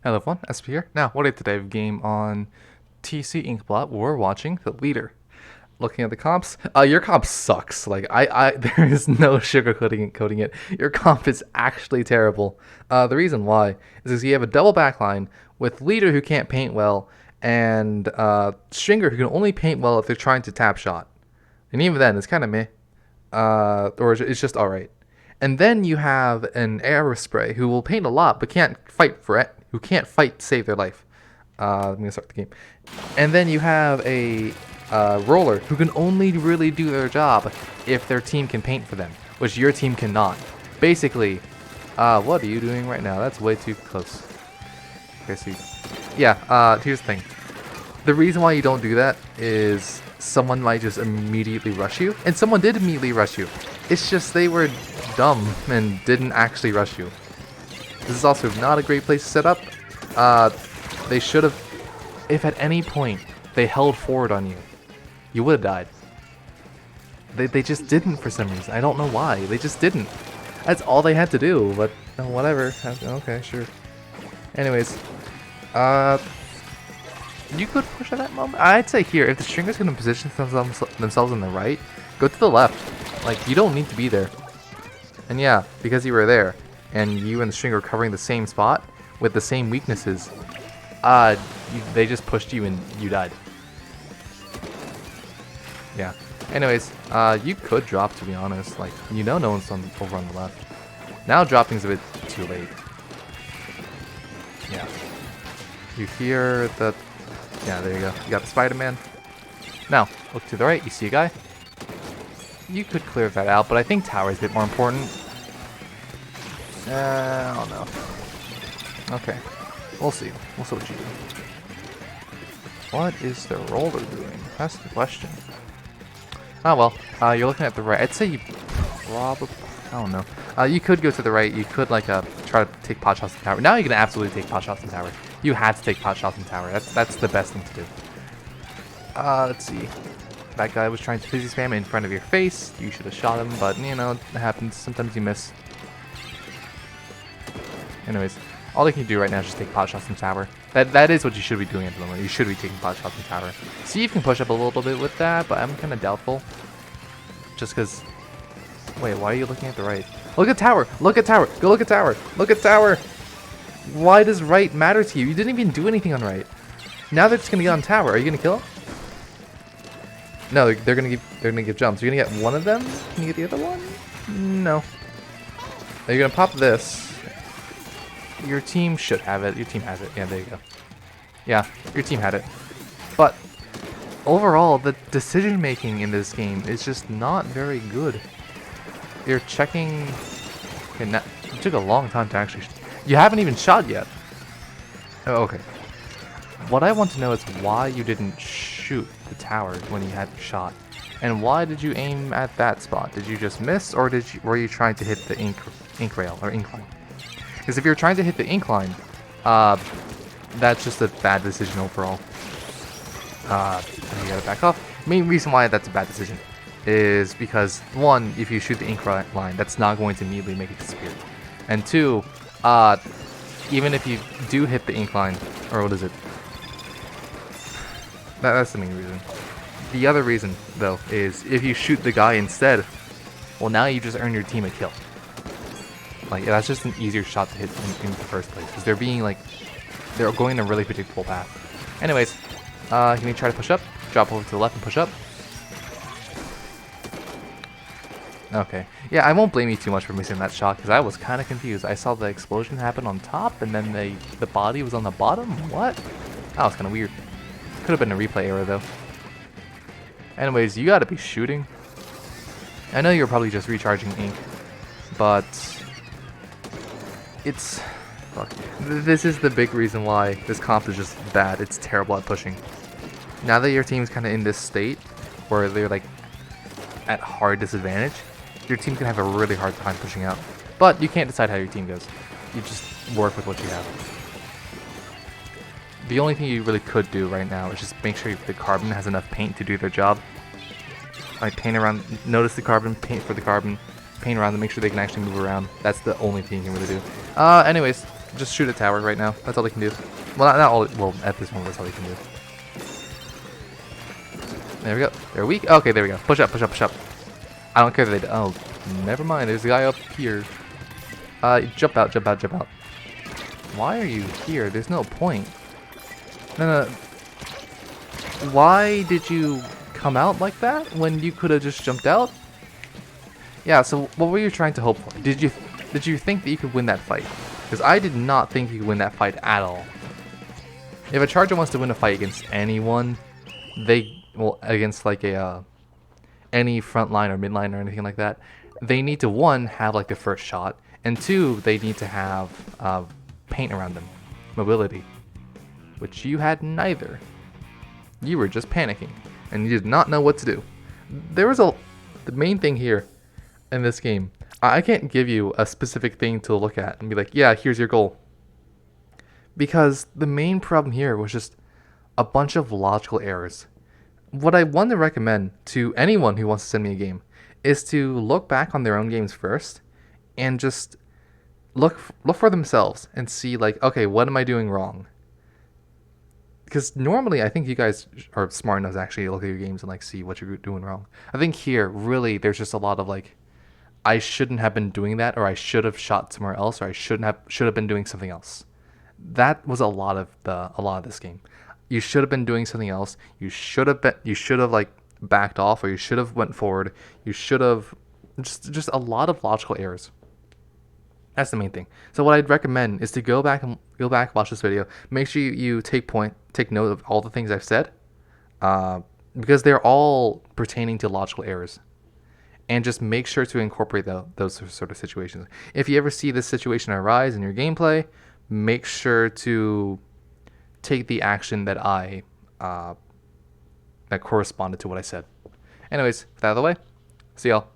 Hello everyone, Espurr here. Now, what is today's game on TC Inkblot? We're watching the leader. Looking at the comps, your comp sucks. There is no sugarcoating it. Your comp is actually terrible. The reason why is because you have a double backline with leader who can't paint well and stringer who can only paint well if they're trying to tap shot. And even then, it's kind of meh. Or it's just alright. And then you have an Espurr who will paint a lot but can't fight for it. Who can't fight to save their life. I'm gonna start the game. And then you have a roller who can only really do their job if their team can paint for them, which your team cannot. Basically, what are you doing right now? That's way too close. Okay, so here's the thing. The reason why you don't do that is someone might just immediately rush you, and someone did immediately rush you. It's just they were dumb and didn't actually rush you. This is also not a great place to set up. They should have, if at any point they held forward on you, you would have died. They just didn't for some reason. I don't know why. They just didn't. That's all they had to do, but whatever. Okay, sure. Anyways, you could push at that moment. I'd say here, if the stringer's going to position themselves on the right, go to the left. Like, you don't need to be there. And yeah, because you were there, and you and the stringer were covering the same spot with the same weaknesses, they just pushed you and you died. Yeah. Anyways, you could drop, to be honest. Like, no one's over on the left. Now dropping's a bit too late. Yeah. You hear the... Yeah, there you go. You got the Spider-Man. Now, look to the right. You see a guy. You could clear that out, but I think tower is a bit more important. I don't know. Okay. We'll see. We'll see what you do. What is the roller doing? That's the question. Oh well, you're looking at the right. I'd say you probably... I don't know. You could go to the right. You could, like, try to take pot shots in tower. Now you can absolutely take pot shots in tower. You had to take pot shots in tower. That's the best thing to do. Let's see. That guy was trying to fizzy spam in front of your face. You should have shot him, but, it happens. Sometimes you miss. Anyways, all they can do right now is just take pot shots in tower. That is what you should be doing at the moment. You should be taking pot shots in tower. See if you can push up a little bit with that, but I'm kind of doubtful. Just because... Wait, why are you looking at the right? Look at tower! Look at tower! Go look at tower! Look at tower! Why does right matter to you? You didn't even do anything on right. Now they're just gonna get on tower. Are you gonna kill him? No, they're gonna give jumps. You're gonna get one of them? Can you get the other one? No. Now you're gonna pop this. Your team should have it. Your team has it. Yeah, there you go. Yeah, your team had it. But overall, the decision making in this game is just not very good. You're checking. Okay, now, it took a long time to actually. You haven't even shot yet. Oh, okay. What I want to know is why you didn't shoot the tower when you had the shot, and why did you aim at that spot? Did you just miss, or were you trying to hit the ink rail or incline? Because if you're trying to hit the incline, that's just a bad decision overall. You gotta back off. Main reason why that's a bad decision is because, one, if you shoot the incline line, that's not going to immediately make it disappear. And two, even if you do hit the incline, or what is it? That's the main reason. The other reason, though, is if you shoot the guy instead, well, now you just earn your team a kill. Like, that's just an easier shot to hit in the first place, because they're going in a really predictable path. Anyways, can you try to push up? Drop over to the left and push up. Okay. Yeah, I won't blame you too much for missing that shot, because I was kind of confused. I saw the explosion happen on top, and then the body was on the bottom? What? That was kind of weird. Could have been a replay error, though. Anyways, you gotta be shooting. I know you're probably just recharging ink, but... It's... Fuck. This is the big reason why this comp is just bad. It's terrible at pushing. Now that your team's kind of in this state, where they're, like, at hard disadvantage, your team can have a really hard time pushing out. But you can't decide how your team goes. You just work with what you have. The only thing you really could do right now is just make sure the carbon has enough paint to do their job. Like, paint around, notice the carbon, paint for the carbon, paint around to make sure they can actually move around. That's the only thing you can really do. Anyways, Just shoot at tower right now. That's all they can do. Well, not all. Well, at this moment, that's all they can do. There we go. They're weak. Okay, there we go. Push up, push up, push up. I don't care if they. Oh, never mind. There's a guy up here. Jump out, jump out, jump out. Why are you here? There's no point. No, no. Why did you come out like that when you could have just jumped out? Yeah. So what were you trying to hope for? Did you think that you could win that fight? Because I did not think you could win that fight at all. If a charger wants to win a fight against anyone, against like a any front line or mid line or anything like that, they need to, one, have like the first shot, and two, they need to have paint around them, mobility, which you had neither. You were just panicking, and you did not know what to do. The main thing here in this game, I can't give you a specific thing to look at and be like, yeah, here's your goal. Because the main problem here was just a bunch of logical errors. What I want to recommend to anyone who wants to send me a game is to look back on their own games first and just look for themselves and see, like, okay, what am I doing wrong? Because normally I think you guys are smart enough to actually look at your games and like see what you're doing wrong. I think here really there's just a lot of like, I shouldn't have been doing that, or I should have shot somewhere else, or I should have been doing something else. That was a lot of this game. You should have been doing something else. You should have like backed off, or you should have went forward. You should have just a lot of logical errors. That's the main thing. So what I'd recommend is to go back, watch this video. Make sure you take note of all the things I've said, because they're all pertaining to logical errors. And just make sure to incorporate those sort of situations. If you ever see this situation arise in your gameplay, make sure to take the action that that corresponded to what I said. Anyways, with that out of the way, see y'all.